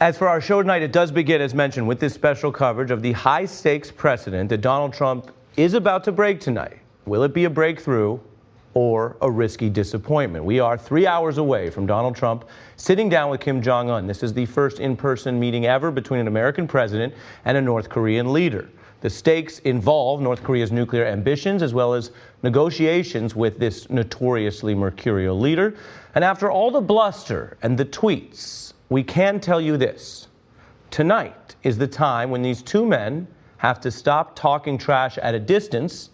As for our show tonight, it does begin, as mentioned, with this special coverage of the high-stakes precedent that Donald Trump is about to break tonight. Will it be a breakthrough or a risky disappointment? We are 3 hours away from Donald Trump sitting down with Kim Jong-un. This is the first in-person meeting ever between an American president and a North Korean leader. The stakes involve North Korea's nuclear ambitions as well as negotiations with this notoriously mercurial leader. And after all the bluster and the tweets, we can tell you this. Tonight is the time when these two men have to stop talking trash at a distance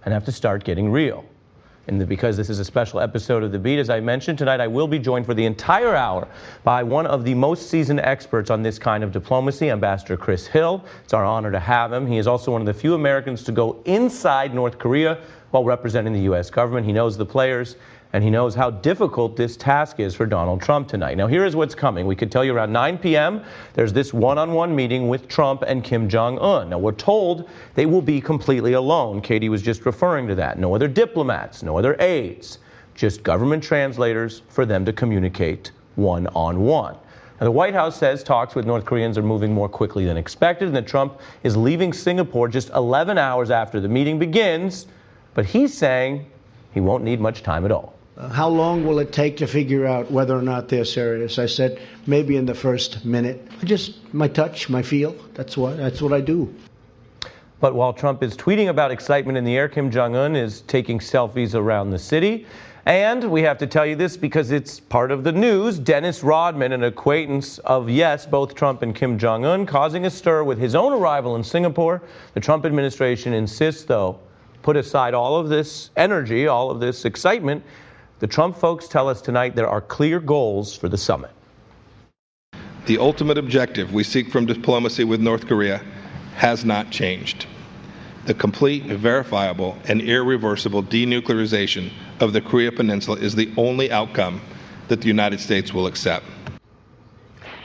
and have to start getting real. And because this is a special episode of The Beat, as I mentioned, tonight I will be joined for the entire hour by one of the most seasoned experts on this kind of diplomacy, Ambassador Chris Hill. It's our honor to have him. He is also one of the few Americans to go inside North Korea while representing the U.S. government. He knows the players, and he knows how difficult this task is for Donald Trump tonight. Now, here is what's coming. We could tell you around 9 p.m., there's this one-on-one meeting with Trump and Kim Jong-un. Now, we're told they will be completely alone. Katie was just referring to that. No other diplomats, no other aides, just government translators for them to communicate one-on-one. Now, the White House says talks with North Koreans are moving more quickly than expected, and that Trump is leaving Singapore just 11 hours after the meeting begins, but he's saying he won't need much time at all. How long will it take to figure out whether or not they're serious? I said maybe in the first minute. Just my touch, my feel. That's what I do. But while Trump is tweeting about excitement in the air, Kim Jong-un is taking selfies around the city. And we have to tell you this because it's part of the news. Dennis Rodman, an acquaintance of, yes, both Trump and Kim Jong-un, causing a stir with his own arrival in Singapore. The Trump administration insists, though, put aside all of this energy, all of this excitement. The Trump folks tell us tonight there are clear goals for the summit. The ultimate objective we seek from diplomacy with North Korea has not changed. The complete, verifiable, and irreversible denuclearization of the Korea Peninsula is the only outcome that the United States will accept.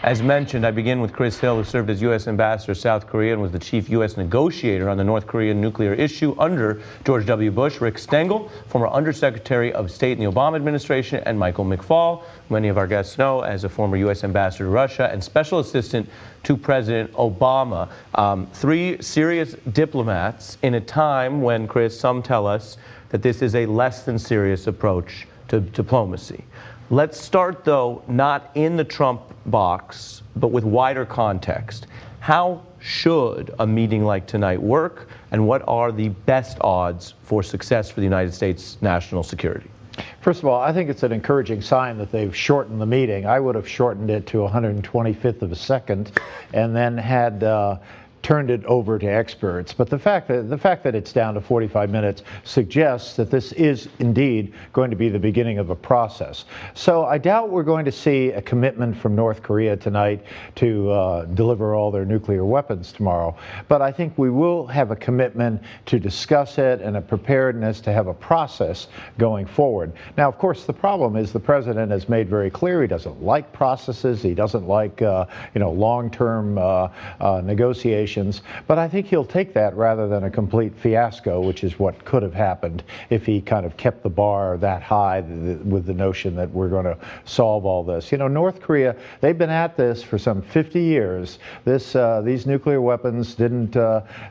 As mentioned, I begin with Chris Hill, who served as U.S. Ambassador to South Korea and was the chief U.S. negotiator on the North Korean nuclear issue under George W. Bush. Rick Stengel, former Undersecretary of State in the Obama administration, and Michael McFaul, many of our guests know as a former U.S. Ambassador to Russia and Special Assistant to President Obama. Three serious diplomats in a time when, Chris, some tell us that this is a less than serious approach to diplomacy. Let's start, though, not in the Trump box, but with wider context. How should a meeting like tonight work, and what are the best odds for success for the United States national security? First of all, I think it's an encouraging sign that they've shortened the meeting. I would have shortened it to 125th of a second and then had turned it over to experts. But the fact that it's down to 45 minutes suggests that this is indeed going to be the beginning of a process. So I doubt we're going to see a commitment from North Korea tonight to deliver all their nuclear weapons tomorrow. But I think we will have a commitment to discuss it and a preparedness to have a process going forward. Now, of course, the problem is the president has made very clear he doesn't like processes. He doesn't like long-term negotiations. But I think he'll take that rather than a complete fiasco, which is what could have happened if he kind of kept the bar that high with the notion that we're going to solve all this. You know, North Korea, they've been at this for some 50 years. These nuclear weapons didn't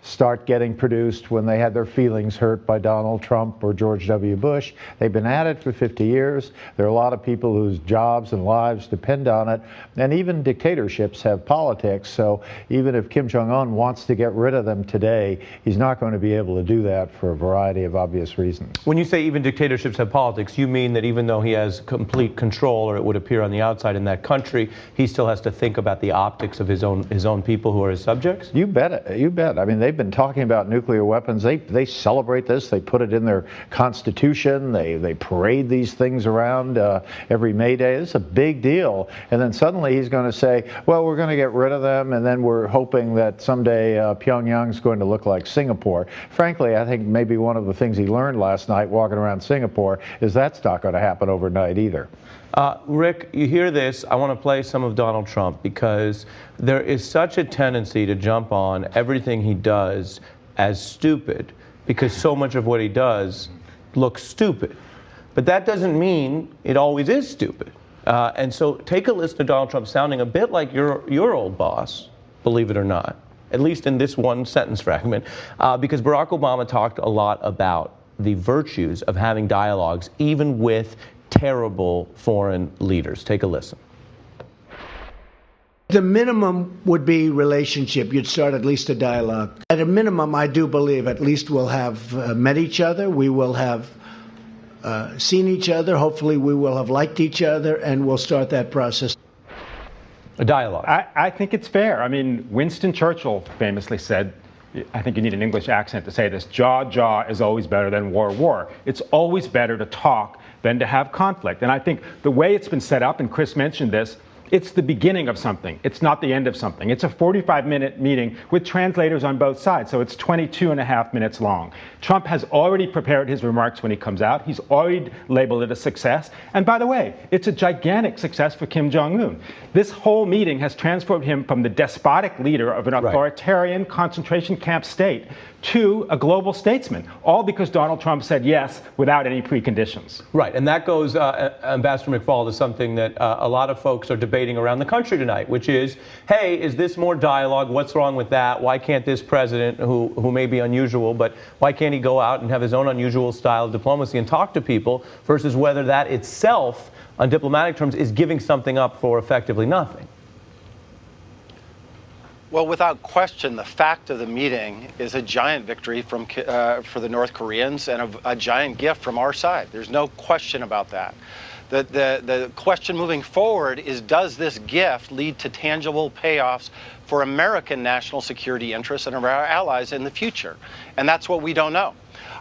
start getting produced when they had their feelings hurt by Donald Trump or George W. Bush. They've been at it for 50 years. There are a lot of people whose jobs and lives depend on it. And even dictatorships have politics. So even if Kim Jong-un wants to get rid of them today, he's not going to be able to do that for a variety of obvious reasons. When you say even dictatorships have politics, you mean that even though he has complete control, or it would appear on the outside in that country, he still has to think about the optics of his own people who are his subjects? You bet. You bet. I mean, they've been talking about nuclear weapons. They celebrate this. They put it in their constitution. They parade these things around every May Day. It's a big deal. And then suddenly he's going to say, well, we're going to get rid of them, and then we're hoping that someday Pyongyang's going to look like Singapore. Frankly, I think maybe one of the things he learned last night walking around Singapore is that's not going to happen overnight either. Rick, you hear this. I want to play some of Donald Trump because there is such a tendency to jump on everything he does as stupid because so much of what he does looks stupid. But that doesn't mean it always is stupid. And so take a listen to Donald Trump sounding a bit like your old boss, believe it or not, at least in this one sentence fragment, because Barack Obama talked a lot about the virtues of having dialogues, even with terrible foreign leaders. Take a listen. The minimum would be relationship. You'd start at least a dialogue. At a minimum, I do believe at least we'll have met each other. We will have seen each other. Hopefully we will have liked each other, and we'll start that process. A dialogue. I think it's fair. I mean, Winston Churchill famously said, I think you need an English accent to say this, jaw is always better than war. It's always better to talk than to have conflict. And I think the way it's been set up, and Chris mentioned this, it's the beginning of something. It's not the end of something. It's a 45-minute meeting with translators on both sides, so it's 22 and a half minutes long. Trump has already prepared his remarks when he comes out. He's already labeled it a success. And by the way, it's a gigantic success for Kim Jong-un. This whole meeting has transformed him from the despotic leader of an authoritarian concentration camp state to a global statesman, all because Donald Trump said yes without any preconditions. Right, and that goes, Ambassador McFaul, to something that a lot of folks are debating around the country tonight, which is, hey, is this more dialogue? What's wrong with that? Why can't this president, who may be unusual, but why can't he go out and have his own unusual style of diplomacy and talk to people, versus whether that itself, on diplomatic terms, is giving something up for effectively nothing? Well, without question, the fact of the meeting is a giant victory for the North Koreans and a giant gift from our side. There's no question about that. The question moving forward is, does this gift lead to tangible payoffs for American national security interests and our allies in the future? And that's what we don't know.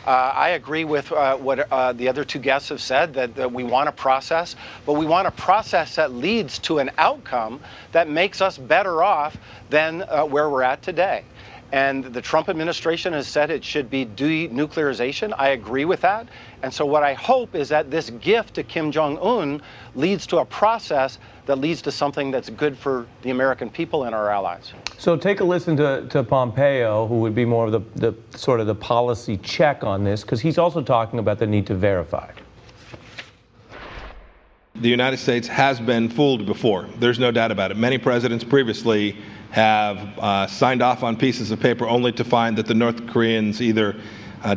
I agree with what the other two guests have said, that we want a process, but we want a process that leads to an outcome that makes us better off than where we're at today. And the Trump administration has said it should be denuclearization. I agree with that. And so what I hope is that this gift to Kim Jong-un leads to a process that leads to something that's good for the American people and our allies. So take a listen to Pompeo, who would be more of the sort of the policy check on this, because he's also talking about the need to verify. The United States has been fooled before. There's no doubt about it. Many presidents previously have signed off on pieces of paper only to find that the North Koreans either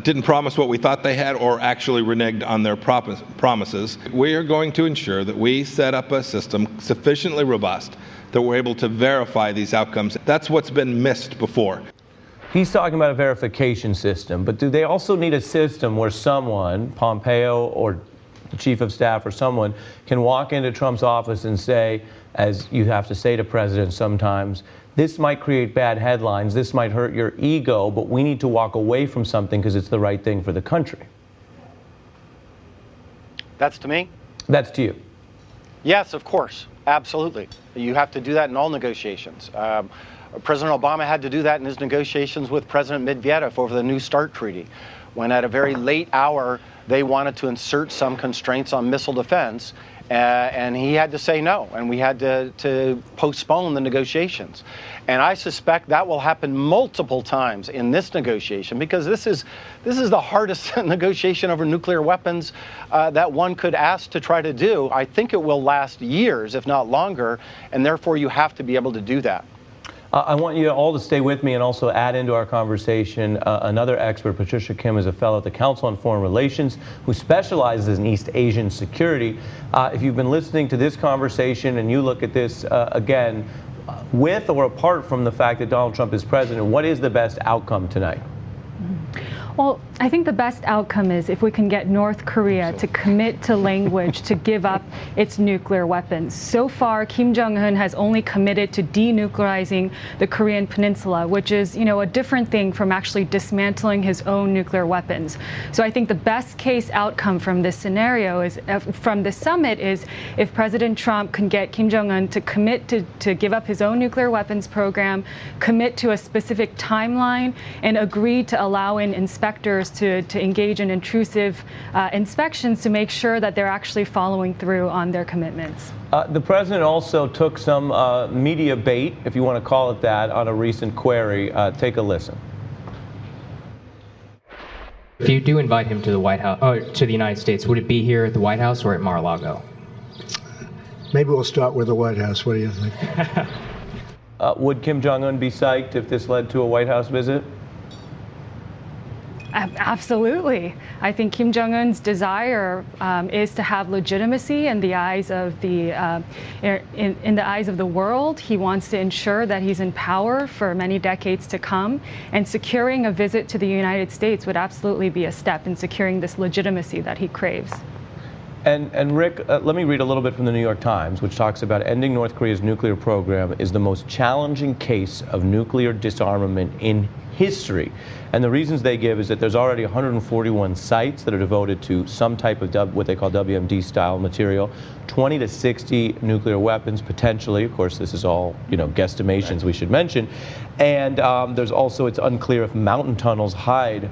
didn't promise what we thought they had or actually reneged on their promises. We are going to ensure that we set up a system sufficiently robust that we're able to verify these outcomes. That's what's been missed before. He's talking about a verification system, but do they also need a system where someone, Pompeo or the chief of staff or someone, can walk into Trump's office and say, as you have to say to presidents sometimes, this might create bad headlines, this might hurt your ego, but we need to walk away from something because it's the right thing for the country? That's to me? That's to you. Yes, of course. Absolutely. You have to do that in all negotiations. President Obama had to do that in his negotiations with President Medvedev over the New START treaty, when at a very late hour they wanted to insert some constraints on missile defense, and he had to say no, and we had to postpone the negotiations. And I suspect that will happen multiple times in this negotiation, because this is the hardest negotiation over nuclear weapons that one could ask to try to do. I think it will last years, if not longer, and therefore you have to be able to do that. I want you all to stay with me and also add into our conversation another expert. Patricia Kim is a fellow at the Council on Foreign Relations who specializes in East Asian security. If you've been listening to this conversation and you look at this again, with or apart from the fact that Donald Trump is president, what is the best outcome tonight? Well, I think the best outcome is if we can get North Korea to commit to language to give up its nuclear weapons. So far, Kim Jong-un has only committed to denuclearizing the Korean peninsula, which is, a different thing from actually dismantling his own nuclear weapons. So I think the best case outcome from this scenario is, from the summit, is if President Trump can get Kim Jong-un to commit to give up his own nuclear weapons program, commit to a specific timeline, and agree to allow in inspectors to engage in intrusive inspections to make sure that they're actually following through on their commitments. The president also took some media bait, if you want to call it that, on a recent query. Take a listen. If you do invite him to the White House, or to the United States, would it be here at the White House or at Mar-a-Lago? Maybe we'll start with the White House. What do you think? Would Kim Jong-un be psyched if this led to a White House visit? Absolutely. I think Kim Jong-un's desire is to have legitimacy in the eyes of in the eyes of the world. He wants to ensure that he's in power for many decades to come, and securing a visit to the United States would absolutely be a step in securing this legitimacy that he craves. And Rick, let me read a little bit from the New York Times, which talks about ending North Korea's nuclear program is the most challenging case of nuclear disarmament in history. And the reasons they give is that there's already 141 sites that are devoted to some type of what they call WMD style material, 20 to 60 nuclear weapons potentially. Of course, this is all, guesstimations we should mention. And there's also, it's unclear if mountain tunnels hide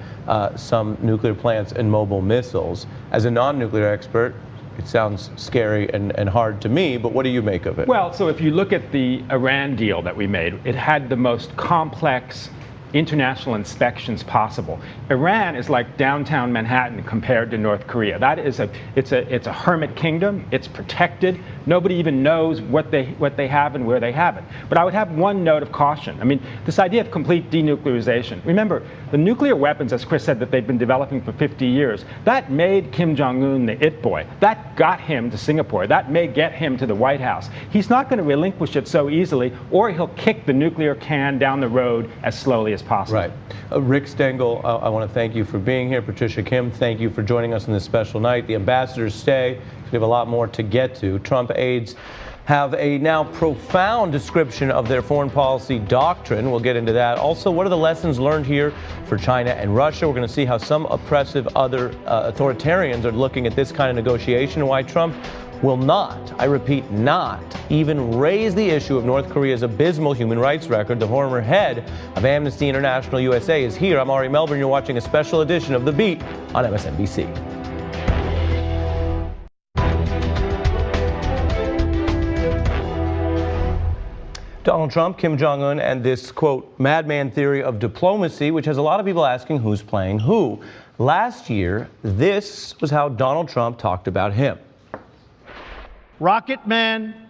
some nuclear plants and mobile missiles. As a non-nuclear expert, it sounds scary and hard to me, but what do you make of it? Well, so if you look at the Iran deal that we made, it had the most complex international inspections possible. Iran is like downtown Manhattan compared to North Korea. That is it's a hermit kingdom. It's protected. Nobody even knows what they have and where they have it. But I would have one note of caution. I mean, this idea of complete denuclearization. Remember, the nuclear weapons, as Chris said, that they've been developing for 50 years, that made Kim Jong-un the it boy. That got him to Singapore. That may get him to the White House. He's not going to relinquish it so easily, or he'll kick the nuclear can down the road as slowly as possible. Right. Rick Stengel, I want to thank you for being here. Patricia Kim, thank you for joining us on this special night. The ambassadors stay. We have a lot more to get to. Trump aides have a now profound description of their foreign policy doctrine. We'll get into that. Also, what are the lessons learned here for China and Russia? We're going to see how some oppressive other authoritarians are looking at this kind of negotiation and why Trump will not, I repeat, not even raise the issue of North Korea's abysmal human rights record. The former head of Amnesty International USA is here. I'm Ari Melber, and you're watching a special edition of The Beat on MSNBC. Donald Trump, Kim Jong-un, and this, quote, madman theory of diplomacy, which has a lot of people asking who's playing who. Last year, this was how Donald Trump talked about him. Rocket Man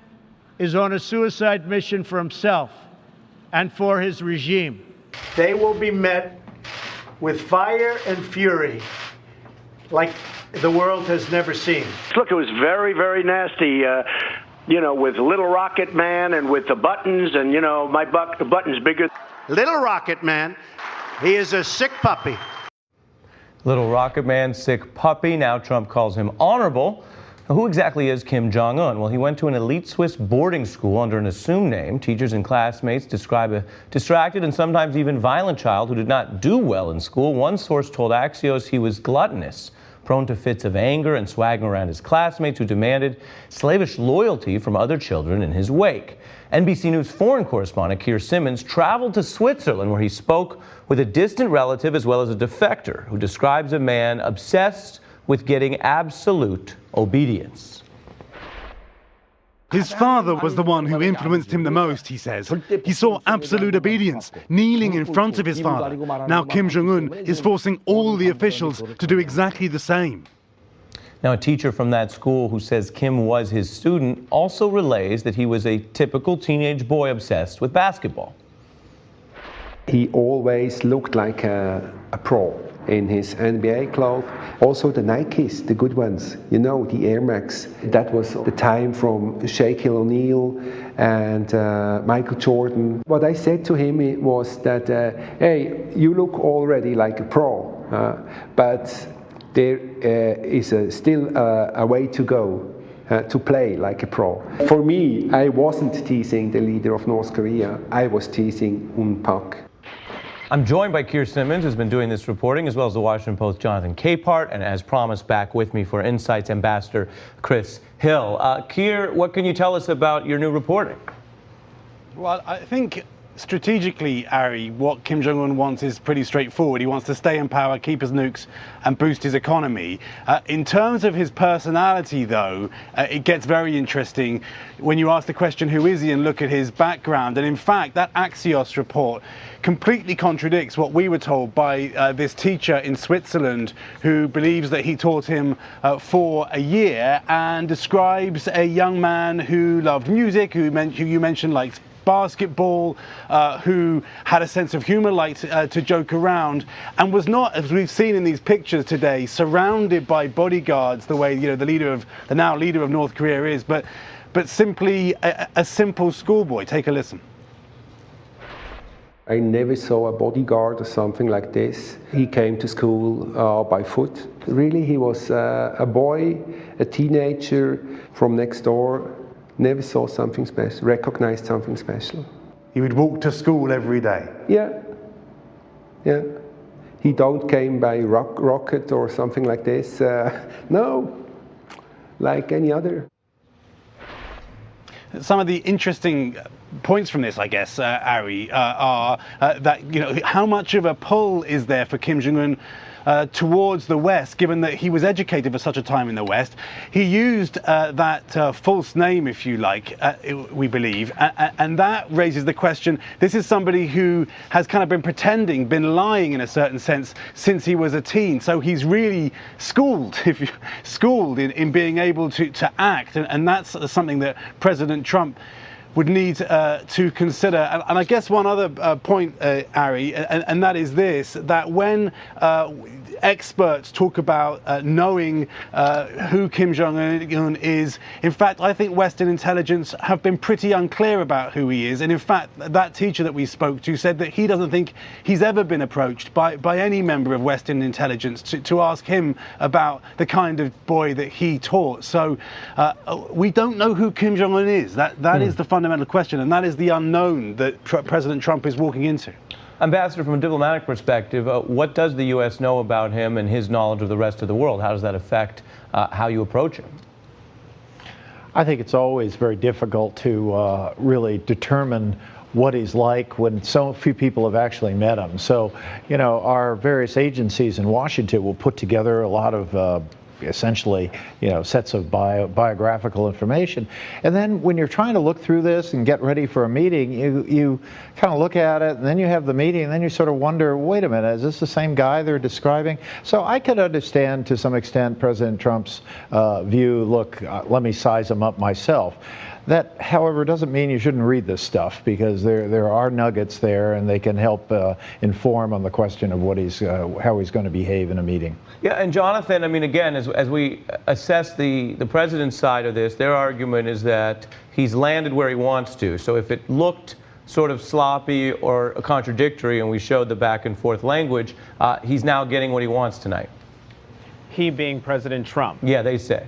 is on a suicide mission for himself and for his regime. They will be met with fire and fury like the world has never seen. Look, it was very, very nasty, with Little Rocket Man and with the buttons and, the button's bigger. Little Rocket Man, he is a sick puppy. Little Rocket Man, sick puppy. Now Trump calls him honorable. Now, who exactly is Kim Jong-un? Well, he went to an elite Swiss boarding school under an assumed name. Teachers and classmates describe a distracted and sometimes even violent child who did not do well in school. One source told Axios he was gluttonous, prone to fits of anger and swaggering around his classmates who demanded slavish loyalty from other children in his wake. NBC News foreign correspondent Keir Simmons traveled to Switzerland, where he spoke with a distant relative as well as a defector who describes a man obsessed with getting absolute obedience. His father was the one who influenced him the most, he says. He saw absolute obedience, kneeling in front of his father. Now Kim Jong-un is forcing all the officials to do exactly the same. Now, a teacher from that school who says Kim was his student also relays that he was a typical teenage boy obsessed with basketball. He always looked like a pro in his NBA clothes. Also the Nikes, the good ones, the Air Max. That was the time from Shaquille O'Neal and Michael Jordan. What I said to him was that, hey, you look already like a pro, but there is still a way to go. To play like a pro. For me, I wasn't teasing the leader of North Korea. I was teasing Pak. I'm joined by Keir Simmons, who's been doing this reporting, as well as the Washington Post's Jonathan Capehart, and as promised, back with me for Insights, Ambassador Chris Hill. Keir, what can you tell us about your new reporting? Well, I think strategically, Ari, what Kim Jong-un wants is pretty straightforward. He wants to stay in power, keep his nukes, and boost his economy. In terms of his personality, though, it gets very interesting when you ask the question, who is he, and look at his background. And in fact, that Axios report completely contradicts what we were told by this teacher in Switzerland who believes that he taught him for a year, and describes a young man who loved music, who you mentioned liked basketball, who had a sense of humor, liked to joke around, and was not, as we've seen in these pictures today, surrounded by bodyguards the way the now leader of North Korea is, but simply a simple schoolboy. Take a listen. I never saw a bodyguard or something like this. He came to school by foot. Really, he was a boy, a teenager from next door. Never saw something special, recognized something special. He would walk to school every day? Yeah. He don't came by rocket or something like this. No, like any other. Some of the interesting points from this, I guess, Ari, are that, how much of a pull is there for Kim Jong-un towards the West, given that he was educated for such a time in the West. He used that false name, if you like, we believe, and that raises the question, this is somebody who has kind of been pretending, been lying in a certain sense, since he was a teen. So he's really schooled in being able to act, and that's something that President Trump would need to consider. And I guess one other point, Ari, and that is this, that when experts talk about knowing who Kim Jong-un is, in fact, I think Western intelligence have been pretty unclear about who he is. And in fact, that teacher that we spoke to said that he doesn't think he's ever been approached by any member of Western intelligence to ask him about the kind of boy that he taught. So we don't know who Kim Jong-un is. That is the fundamental question, and that is the unknown that President Trump is walking into. Ambassador, from a diplomatic perspective, what does the U.S. know about him and his knowledge of the rest of the world? How does that affect how you approach him? I think it's always very difficult to really determine what he's like when so few people have actually met him. So, our various agencies in Washington will put together a lot of essentially, sets of biographical information. And then when you're trying to look through this and get ready for a meeting, you kind of look at it, and then you have the meeting, and then you sort of wonder, wait a minute, is this the same guy they're describing? So I could understand to some extent President Trump's view, look, let me size him up myself. That, however, doesn't mean you shouldn't read this stuff, because there are nuggets there, and they can help inform on the question of what how he's going to behave in a meeting. Yeah, and Jonathan, I mean, again, as we assess the president's side of this, their argument is that he's landed where he wants to. So if it looked sort of sloppy or contradictory, and we showed the back and forth language, he's now getting what he wants tonight. He being President Trump. Yeah, they say.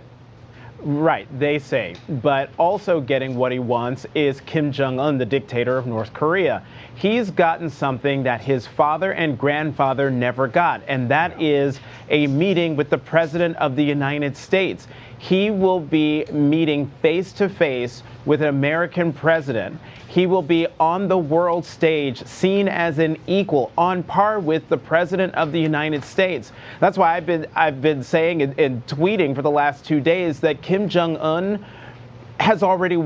Right, they say. But also getting what he wants is Kim Jong-un, the dictator of North Korea. He's gotten something that his father and grandfather never got, and that is a meeting with the President of the United States. He will be meeting face to face with an American president. He will be on the world stage, seen as an equal, on par with the President of the United States. That's why I've been saying and tweeting for the last 2 days that Kim Jong-un has already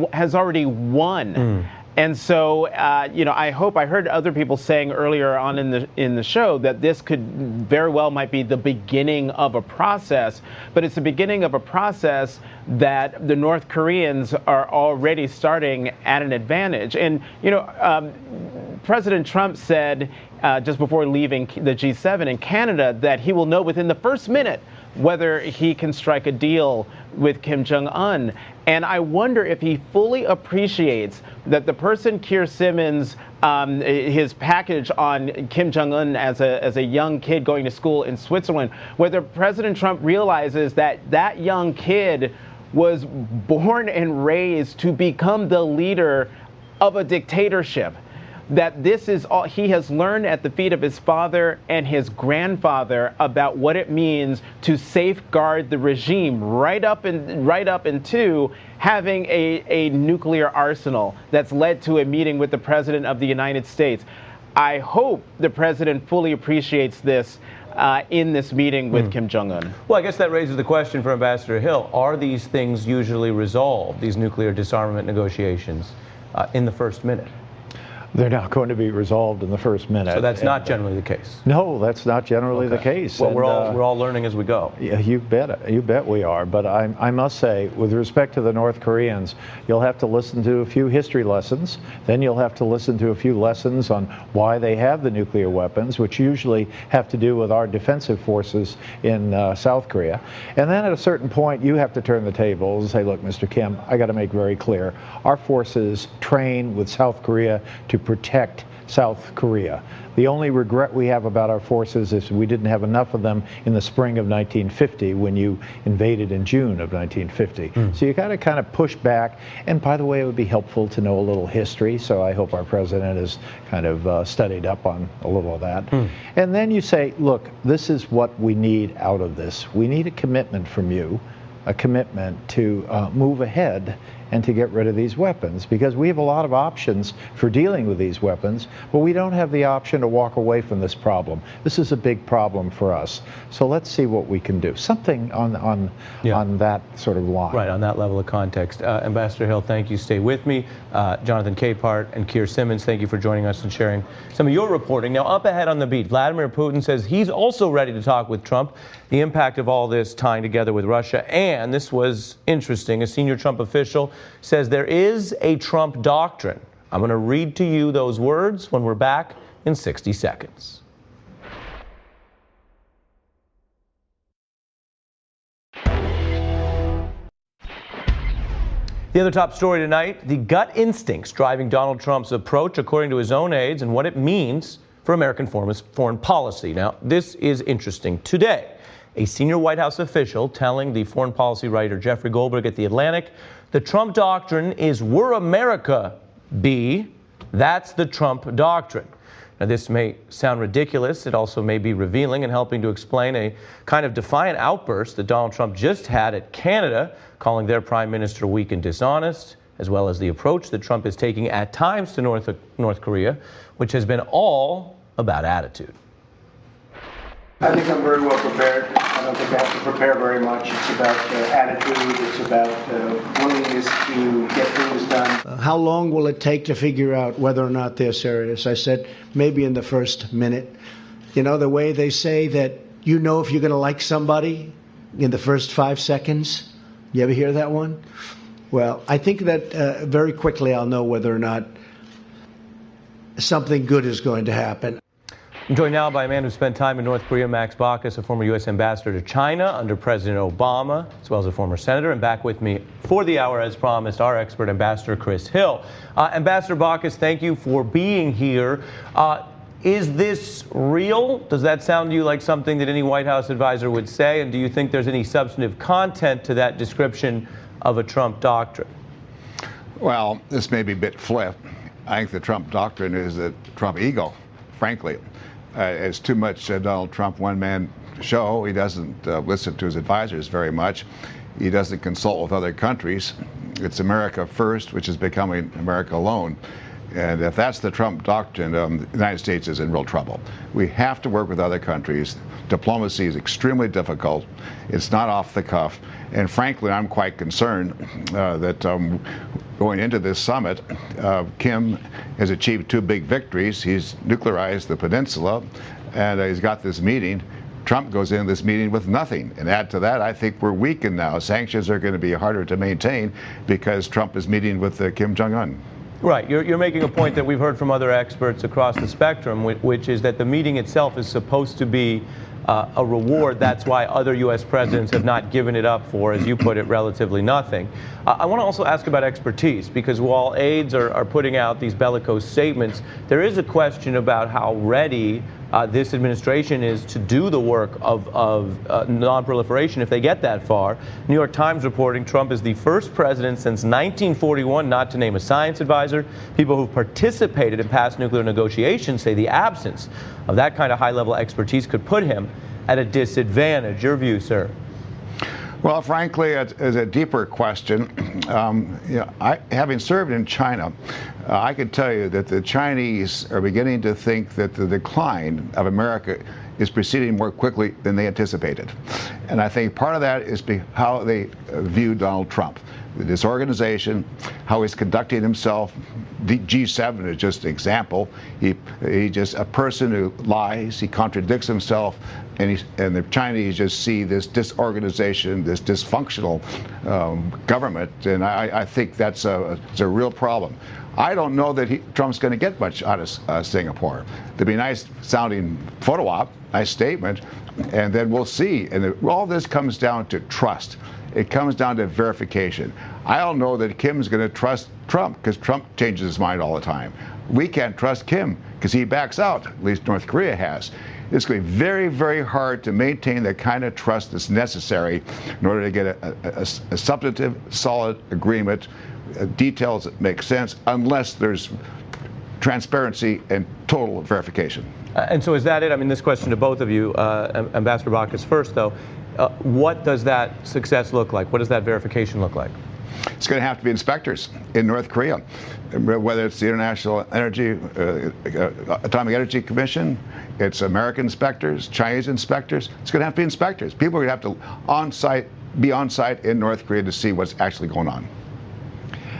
won. And so, I hope, I heard other people saying earlier on in the show that this could very well might be the beginning of a process, but it's the beginning of a process that the North Koreans are already starting at an advantage. And, President Trump said just before leaving the G7 in Canada that he will know within the first minute whether he can strike a deal with Kim Jong-un. And I wonder if he fully appreciates that the person Keir Simmons, his package on Kim Jong-un as a young kid going to school in Switzerland, whether President Trump realizes that that young kid was born and raised to become the leader of a dictatorship. that this is all he has learned at the feet of his father and his grandfather about what it means to safeguard the regime right up into having a nuclear arsenal that's led to a meeting with the President of the United States. I hope the president fully appreciates this in this meeting with Kim Jong-un. Well, I guess that raises the question for Ambassador Hill. Are these things usually resolved, these nuclear disarmament negotiations, in the first minute? They're not going to be resolved in the first minute. So that's not generally the case? No, that's not generally the case. Well, we're all learning as we go. Yeah, you bet we are. But I must say, with respect to the North Koreans, you'll have to listen to a few history lessons. Then you'll have to listen to a few lessons on why they have the nuclear weapons, which usually have to do with our defensive forces in South Korea. And then at a certain point, you have to turn the tables and say, look, Mr. Kim, I got to make very clear, our forces train with South Korea to protect South Korea. The only regret we have about our forces is we didn't have enough of them in the spring of 1950 when you invaded in June of 1950. So you got to kind of push back. And by the way, it would be helpful to know a little history. So I hope our president has kind of studied up on a little of that. And then you say, look, this is what we need out of this. We need a commitment from you, a commitment to move ahead and to get rid of these weapons, because we have a lot of options for dealing with these weapons, but we don't have the option to walk away from this problem. This is a big problem for us. So let's see what we can do. Something on that sort of line. Right, on that level of context. Ambassador Hill, thank you. Stay with me. Jonathan Capehart and Keir Simmons, thank you for joining us and sharing some of your reporting. Now, up ahead on the beat, Vladimir Putin says he's also ready to talk with Trump. The impact of all this tying together with Russia, and this was interesting, a senior Trump official says there is a Trump doctrine. I'm going to read to you those words when we're back in 60 seconds. The other top story tonight, the gut instincts driving Donald Trump's approach, according to his own aides, and what it means for American foreign policy. Now, this is interesting. Today, a senior White House official telling the foreign policy writer Jeffrey Goldberg at The Atlantic, the Trump doctrine is we're America, B. That's the Trump doctrine. Now, this may sound ridiculous. It also may be revealing and helping to explain a kind of defiant outburst that Donald Trump just had at Canada, calling their prime minister weak and dishonest, as well as the approach that Trump is taking at times to North Korea, which has been all about attitude. I think I'm very well prepared. I don't think I have to prepare very much. It's about attitude. It's about willingness to get things done. How long will it take to figure out whether or not they're serious? I said maybe in the first minute. You know, the way they say that you know if you're going to like somebody in the first 5 seconds. You ever hear that one? Well, I think that very quickly I'll know whether or not something good is going to happen. I'm joined now by a man who spent time in North Korea, Max Baucus, a former U.S. ambassador to China under President Obama, as well as a former senator. And back with me for the hour, as promised, our expert, Ambassador Chris Hill. Ambassador Baucus, thank you for being here. Is this real? Does that sound to you like something that any White House advisor would say? And do you think there's any substantive content to that description of a Trump doctrine? Well, this may be a bit flip. I think the Trump doctrine is a Trump ego, frankly. It's too much Donald Trump one-man show. He doesn't listen to his advisors very much. He doesn't consult with other countries. It's America first, which is becoming America alone. And if that's the Trump doctrine, the United States is in real trouble. We have to work with other countries. Diplomacy is extremely difficult. It's not off the cuff. And frankly, I'm quite concerned that going into this summit, Kim has achieved 2 big victories. He's nuclearized the peninsula, and he's got this meeting. Trump goes into this meeting with nothing. And add to that, I think we're weakened now. Sanctions are going to be harder to maintain because Trump is meeting with Kim Jong-un. Right. You're making a point that we've heard from other experts across the spectrum, which is that the meeting itself is supposed to be a reward. That's why other U.S. presidents have not given it up for, as you put it, relatively nothing. I want to also ask about expertise, because while aides are putting out these bellicose statements, there is a question about how ready this administration is to do the work of non-proliferation if they get that far. New York Times reporting Trump is the first president since 1941 not to name a science advisor. People who've participated in past nuclear negotiations say the absence of that kind of high-level expertise could put him at a disadvantage. Your view, sir? Well, frankly, it is a deeper question. Having served in China, I could tell you that the Chinese are beginning to think that the decline of America is proceeding more quickly than they anticipated. And I think part of that is how they view Donald Trump. The disorganization, how he's conducting himself. The G7 is just an example. He's just a person who lies, he contradicts himself, and the Chinese just see this disorganization, this dysfunctional government, and I think that's a real problem. I don't know that Trump's going to get much out of Singapore. There'd be a nice sounding photo op, nice statement, and then we'll see. And all this comes down to trust. It comes down to verification. I don't know that Kim's going to trust Trump because Trump changes his mind all the time. We can't trust Kim because he backs out, at least North Korea has. It's going to be very, very hard to maintain the kind of trust that's necessary in order to get a substantive, solid agreement, details that make sense, unless there's transparency and total verification. And so is that it? I mean, this question to both of you, Ambassador Baucus first, though. What does that success look like? What does that verification look like? It's going to have to be inspectors in North Korea, whether it's the International Atomic Energy Commission, it's American inspectors, Chinese inspectors. It's going to have to be inspectors. People are going to have to be on site in North Korea to see what's actually going on.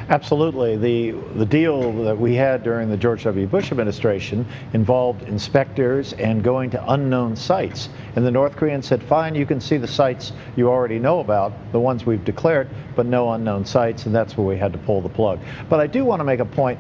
Absolutely. The deal that we had during the George W. Bush administration involved inspectors and going to unknown sites. And the North Koreans said, fine, you can see the sites you already know about, the ones we've declared, but no unknown sites, and that's where we had to pull the plug. But I do want to make a point.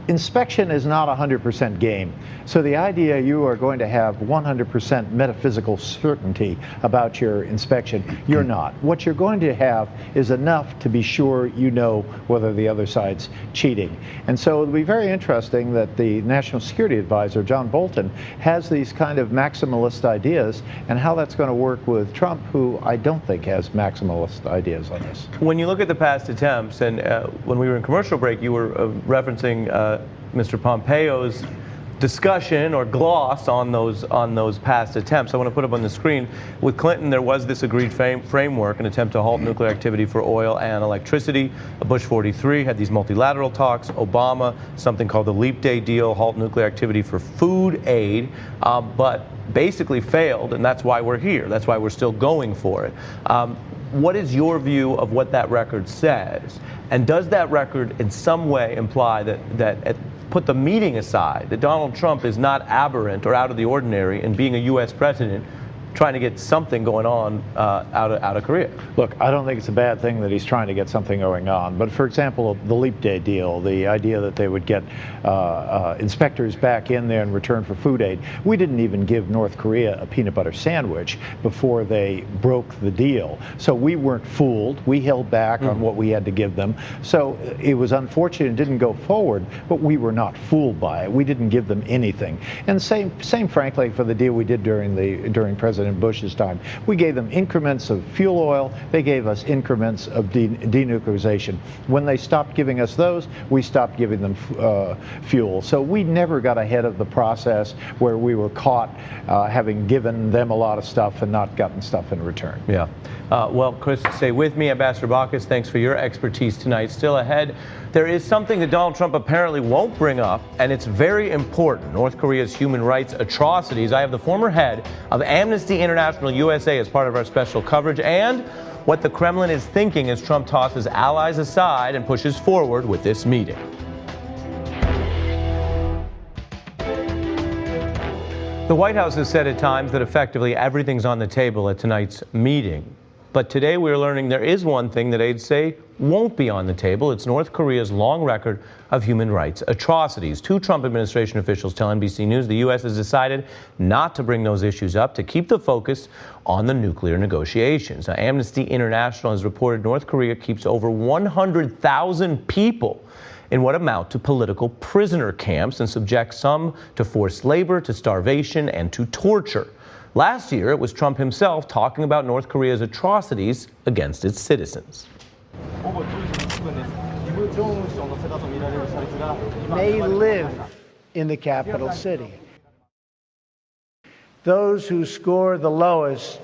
Inspection is not a 100% game. So the idea you are going to have 100% metaphysical certainty about your inspection, you're not. What you're going to have is enough to be sure you know whether the other side's cheating. And so it'll be very interesting that the National Security Advisor, John Bolton, has these kind of maximalist ideas, and how that's going to work with Trump, who I don't think has maximalist ideas on this. When you look at the past attempts, and when we were in commercial break, you were referencing Mr. Pompeo's discussion or gloss on those past attempts. I want to put up on the screen. With Clinton, there was this agreed framework, an attempt to halt nuclear activity for oil and electricity. Bush 43 had these multilateral talks. Obama, something called the Leap Day deal, halt nuclear activity for food aid, but basically failed, and that's why we're here. That's why we're still going for it. What is your view of what that record says? And does that record in some way imply that put the meeting aside, that Donald Trump is not aberrant or out of the ordinary in being a U.S. president trying to get something going on out of Korea? Look, I don't think it's a bad thing that he's trying to get something going on. But for example, the Leap Day deal, the idea that they would get inspectors back in there in return for food aid. We didn't even give North Korea a peanut butter sandwich before they broke the deal. So we weren't fooled. We held back on what we had to give them. So it was unfortunate it didn't go forward, but we were not fooled by it. We didn't give them anything. And same frankly, for the deal we did during President Bush's time. We gave them increments of fuel oil. They gave us increments of denuclearization. When they stopped giving us those, we stopped giving them fuel. So we never got ahead of the process where we were caught having given them a lot of stuff and not gotten stuff in return. Yeah. Well, Chris, stay with me. Ambassador Baucus, thanks for your expertise tonight. Still ahead, there is something that Donald Trump apparently won't bring up, and it's very important. North Korea's human rights atrocities. I have the former head of Amnesty International USA as part of our special coverage, and what the Kremlin is thinking as Trump tosses allies aside and pushes forward with this meeting. The White House has said at times that effectively everything's on the table at tonight's meeting. But today we're learning there is one thing that aides say won't be on the table. It's North Korea's long record of human rights atrocities. Two Trump administration officials tell NBC News the U.S. has decided not to bring those issues up to keep the focus on the nuclear negotiations. Now, Amnesty International has reported North Korea keeps over 100,000 people in what amount to political prisoner camps and subject some to forced labor, to starvation, and to torture. Last year, it was Trump himself talking about North Korea's atrocities against its citizens. May live in the capital city. Those who score the lowest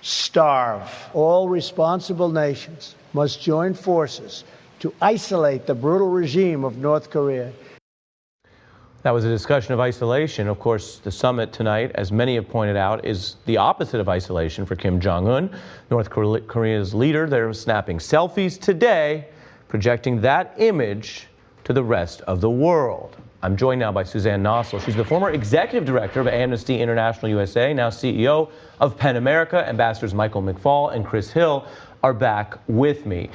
starve. All responsible nations must join forces to isolate the brutal regime of North Korea. That was a discussion of isolation. Of course, the summit tonight, as many have pointed out, is the opposite of isolation for Kim Jong-un. North Korea's leader, they're snapping selfies today, projecting that image to the rest of the world. I'm joined now by Suzanne Nossel. She's the former executive director of Amnesty International USA, now CEO of PEN America. Ambassadors Michael McFaul and Chris Hill are back with me.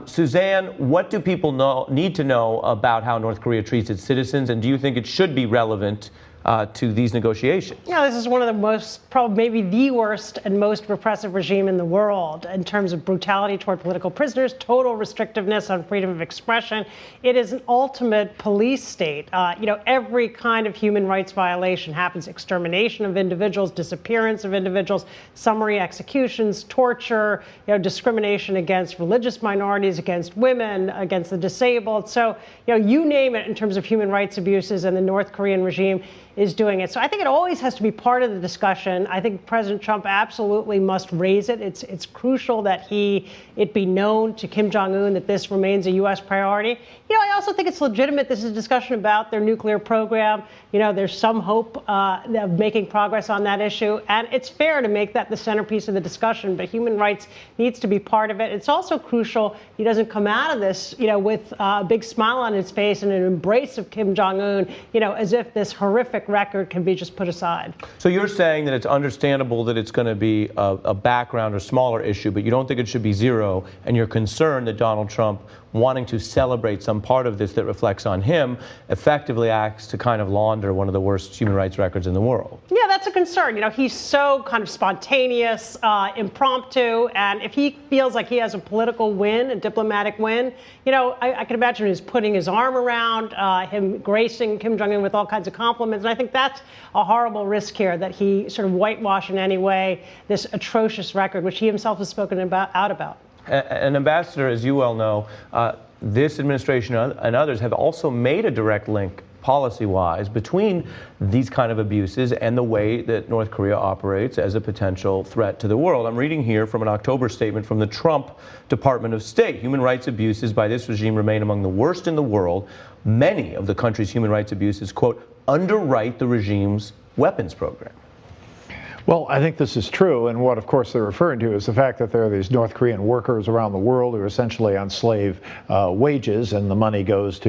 Suzanne, what do people need to know about how North Korea treats its citizens, and do you think it should be relevant to these negotiations? Yeah, this is one of the most, probably maybe the worst and most repressive regime in the world in terms of brutality toward political prisoners, total restrictiveness on freedom of expression. It is an ultimate police state. Every kind of human rights violation happens: extermination of individuals, disappearance of individuals, summary executions, torture, discrimination against religious minorities, against women, against the disabled. So, you name it in terms of human rights abuses, and the North Korean regime is doing it. So I think it always has to be part of the discussion. I think President Trump absolutely must raise it. It's crucial that it be known to Kim Jong-un that this remains a U.S. priority. I also think it's legitimate. This is a discussion about their nuclear program. There's some hope of making progress on that issue, and it's fair to make that the centerpiece of the discussion, but human rights needs to be part of it. It's also crucial he doesn't come out of this, with a big smile on his face and an embrace of Kim Jong-un, as if this horrific record can be just put aside. So you're saying that it's understandable that it's going to be a background or smaller issue, but you don't think it should be zero, and you're concerned that Donald Trump, wanting to celebrate some part of this that reflects on him, effectively acts to kind of launder one of the worst human rights records in the world. Yeah, that's a concern. He's so kind of spontaneous, impromptu, and if he feels like he has a political win, a diplomatic win, I can imagine he's putting his arm around him, gracing Kim Jong-un with all kinds of compliments, and I think that's a horrible risk here, that he sort of whitewash in any way this atrocious record, which he himself has spoken out about. And Ambassador, as you well know, this administration and others have also made a direct link policy-wise between these kind of abuses and the way that North Korea operates as a potential threat to the world. I'm reading here from an October statement from the Trump Department of State. Human rights abuses by this regime remain among the worst in the world. Many of the country's human rights abuses, quote, underwrite the regime's weapons program. Well, I think this is true, and what, of course, they're referring to is the fact that there are these North Korean workers around the world who are essentially on slave wages, and the money goes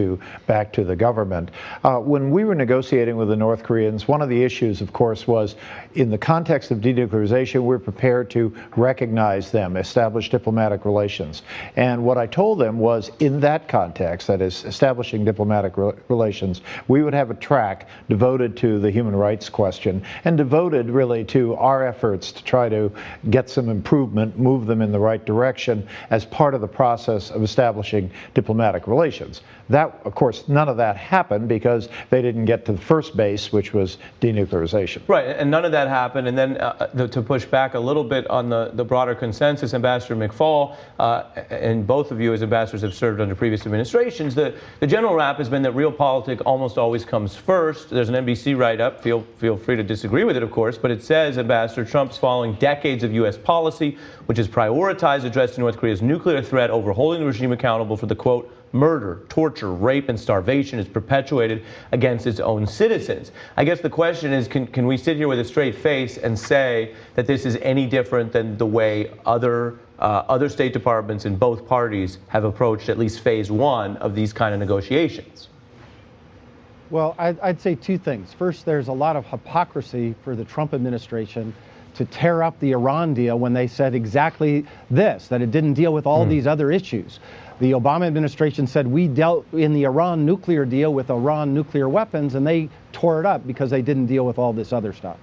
back to the government. When we were negotiating with the North Koreans, one of the issues, of course, was in the context of denuclearization, we're prepared to recognize them, establish diplomatic relations. And what I told them was, in that context, that is, establishing diplomatic relations, we would have a track devoted to the human rights question and devoted really to our efforts to try to get some improvement, move them in the right direction as part of the process of establishing diplomatic relations. That, of course, none of that happened because they didn't get to the first base, which was denuclearization. Right, and none of that happened. And then to push back a little bit on the broader consensus, Ambassador McFaul, and both of you as ambassadors have served under previous administrations, the general rap has been that realpolitik almost always comes first. There's an NBC write-up, feel free to disagree with it, of course, but it says Ambassador Trump's following decades of U.S. policy, which has prioritized addressing North Korea's nuclear threat over holding the regime accountable for the, quote, murder, torture, rape, and starvation is perpetuated against its own citizens. I guess the question is, can we sit here with a straight face and say that this is any different than the way other State Departments in both parties have approached at least phase one of these kind of negotiations? Well, I'd say two things. First, there's a lot of hypocrisy for the Trump administration to tear up the Iran deal when they said exactly this, that it didn't deal with all these other issues. The Obama administration said we dealt in the Iran nuclear deal with Iran nuclear weapons, and they tore it up because they didn't deal with all this other stuff.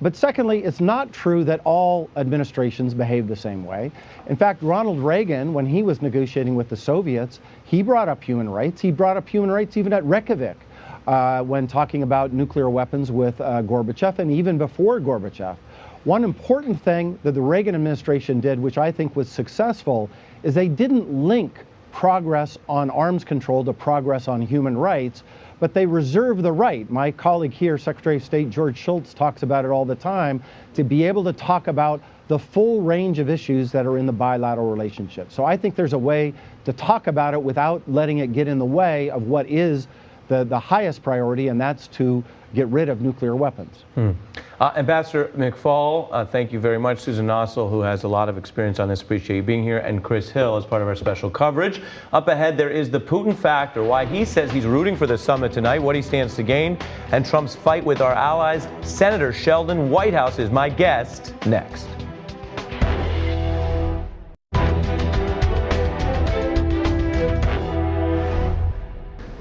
But secondly, it's not true that all administrations behave the same way. In fact, Ronald Reagan, when he was negotiating with the Soviets, he brought up human rights. He brought up human rights even at Reykjavik when talking about nuclear weapons with Gorbachev, and even before Gorbachev. One important thing that the Reagan administration did, which I think was successful, is they didn't link progress on arms control to progress on human rights, but they reserve the right. My colleague here, Secretary of State George Shultz, talks about it all the time, to be able to talk about the full range of issues that are in the bilateral relationship. So I think there's a way to talk about it without letting it get in the way of what is the highest priority, and that's to get rid of nuclear weapons. Ambassador McFaul, thank you very much. Susan Nossel, who has a lot of experience on this, appreciate you being here, and Chris Hill as part of our special coverage. Up ahead, there is the Putin factor, why he says he's rooting for the summit tonight, what he stands to gain, and Trump's fight with our allies. Senator Sheldon Whitehouse is my guest next.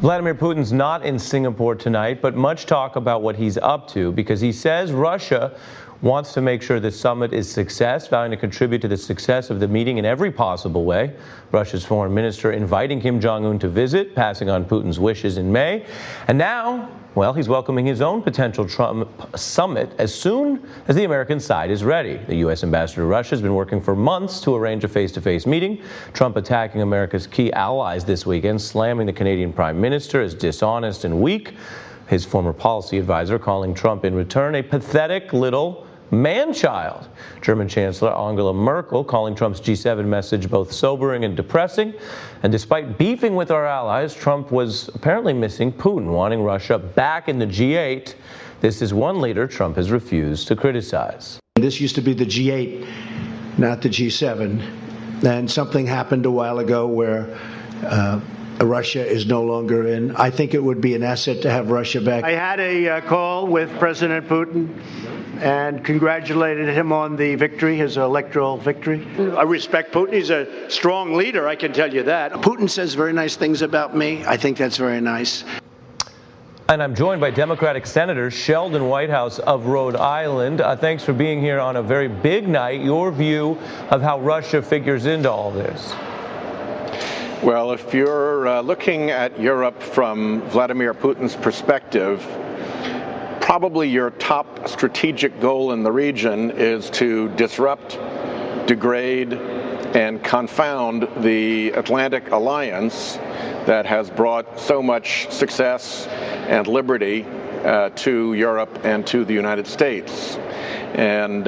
Vladimir Putin's not in Singapore tonight, but much talk about what he's up to because he says Russia wants to make sure the summit is a success, vowing to contribute to the success of the meeting in every possible way. Russia's foreign minister inviting Kim Jong-un to visit, passing on Putin's wishes in May. And now, well, he's welcoming his own potential Trump summit as soon as the American side is ready. The U.S. ambassador to Russia has been working for months to arrange a face-to-face meeting. Trump attacking America's key allies this weekend, slamming the Canadian prime minister as dishonest and weak. His former policy advisor calling Trump in return a pathetic little man-child. German Chancellor Angela Merkel calling Trump's G7 message both sobering and depressing. And despite beefing with our allies, Trump was apparently missing Putin, wanting Russia back in the G8. This is one leader Trump has refused to criticize. This used to be the G8, not the G7. And something happened a while ago where Russia is no longer in. I think it would be an asset to have Russia back. I had a call with President Putin and congratulated him on the victory, his electoral victory. I respect Putin. He's a strong leader, I can tell you that. Putin says very nice things about me. I think that's very nice. And I'm joined by Democratic Senator Sheldon Whitehouse of Rhode Island. Thanks for being here on a very big night. Your view of how Russia figures into all this. Well, if you're looking at Europe from Vladimir Putin's perspective, probably your top strategic goal in the region is to disrupt, degrade, and confound the Atlantic Alliance that has brought so much success and liberty to Europe and to the United States. And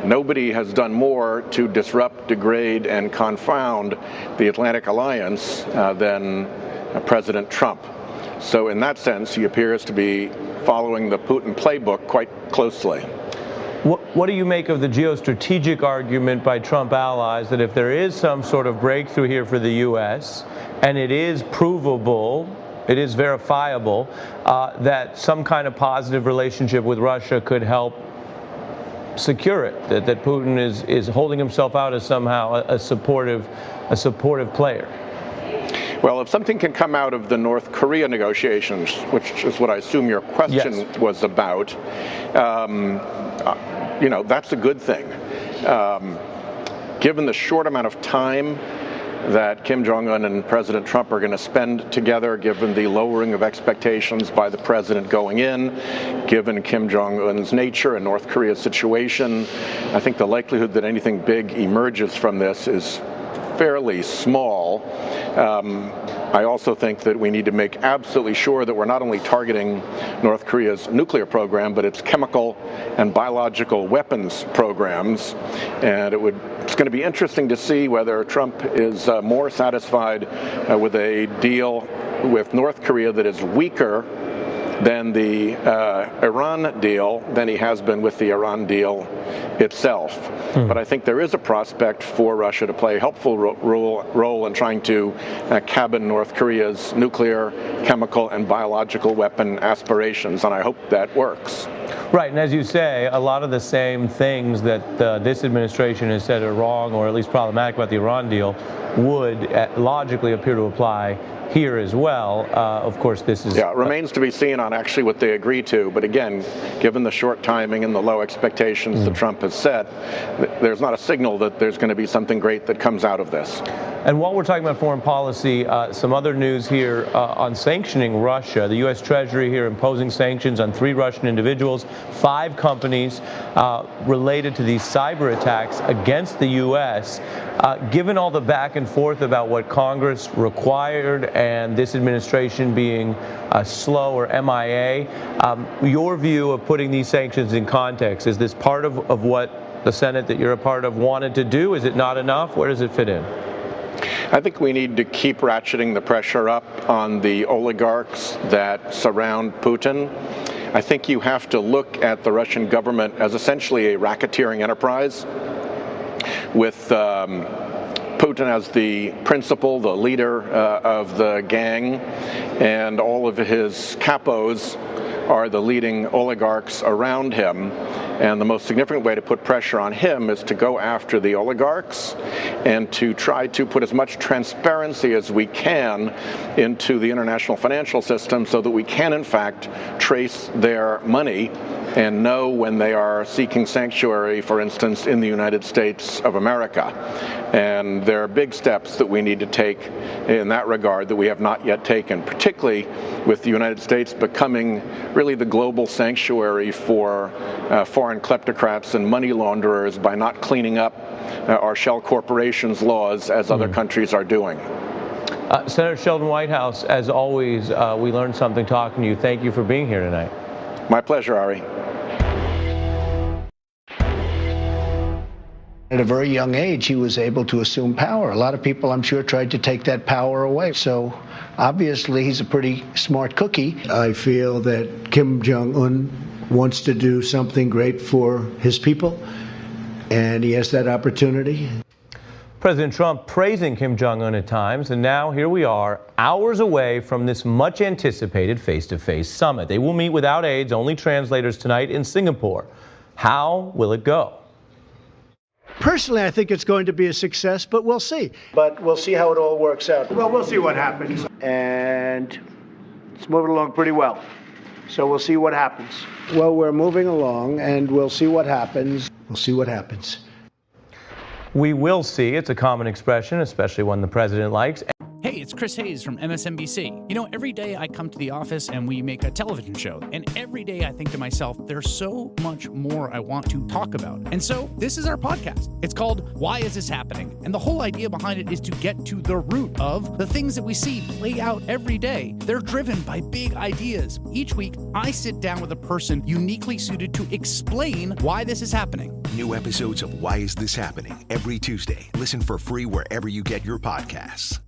nobody has done more to disrupt, degrade, and confound the Atlantic Alliance than President Trump. So in that sense, he appears to be following the Putin playbook quite closely. What do you make of the geostrategic argument by Trump allies that if there is some sort of breakthrough here for the U.S. and it is provable, it is verifiable, that some kind of positive relationship with Russia could help secure it, that Putin is holding himself out as somehow a supportive player? Well, if something can come out of the North Korea negotiations, which is what I assume your question was about, that's a good thing. Given the short amount of time that Kim Jong-un and President Trump are going to spend together, given the lowering of expectations by the president going in, given Kim Jong-un's nature and North Korea's situation, I think the likelihood that anything big emerges from this is fairly small. I also think that we need to make absolutely sure that we're not only targeting North Korea's nuclear program, but its chemical and biological weapons programs. And it's going to be interesting to see whether Trump is more satisfied with a deal with North Korea that is weaker than the Iran deal than he has been with the Iran deal itself. But I think there is a prospect for Russia to play a helpful role in trying to cabin North Korea's nuclear, chemical, and biological weapon aspirations, and I hope that works. Right, and as you say, a lot of the same things that this administration has said are wrong or at least problematic about the Iran deal would logically appear to apply here as well. Of course, this is... Yeah, it remains to be seen on actually what they agree to. But again, given the short timing and the low expectations that Trump has set, there's not a signal that there's going to be something great that comes out of this. And while we're talking about foreign policy, some other news here on sanctioning Russia. The U.S. Treasury here imposing sanctions on 3 Russian individuals, 5 companies related to these cyber attacks against the U.S. Given all the back and forth about what Congress required and this administration being slow or MIA, your view of putting these sanctions in context, is this part of what the Senate that you're a part of wanted to do? Is it not enough? Where does it fit in? I think we need to keep ratcheting the pressure up on the oligarchs that surround Putin. I think you have to look at the Russian government as essentially a racketeering enterprise with Putin as the principal, the leader of the gang, and all of his capos are the leading oligarchs around him. And the most significant way to put pressure on him is to go after the oligarchs and to try to put as much transparency as we can into the international financial system so that we can, in fact, trace their money and know when they are seeking sanctuary, for instance, in the United States of America. And there are big steps that we need to take in that regard that we have not yet taken, particularly with the United States becoming really the global sanctuary for foreign kleptocrats and money launderers by not cleaning up our shell corporations laws as other countries are doing. Senator Sheldon Whitehouse, as always, we learned something talking to you. Thank you for being here tonight. My pleasure, Ari. At a very young age, he was able to assume power. A lot of people, I'm sure, tried to take that power away. So obviously, he's a pretty smart cookie. I feel that Kim Jong-un wants to do something great for his people, and he has that opportunity. President Trump praising Kim Jong-un at times, and now here we are, hours away from this much-anticipated face-to-face summit. They will meet without aides, only translators tonight in Singapore. How will it go? Personally, I think it's going to be a success, but we'll see. But we'll see how it all works out. Well, we'll see what happens. And it's moving along pretty well. So we'll see what happens. Well, we're moving along, and we'll see what happens. We'll see what happens. We will see. It's a common expression, especially one the president likes. Hey, it's Chris Hayes from MSNBC. You know, every day I come to the office and we make a television show. And every day I think to myself, there's so much more I want to talk about. And so this is our podcast. It's called Why Is This Happening? And the whole idea behind it is to get to the root of the things that we see play out every day. They're driven by big ideas. Each week, I sit down with a person uniquely suited to explain why this is happening. New episodes of Why Is This Happening? Every Tuesday. Listen for free wherever you get your podcasts.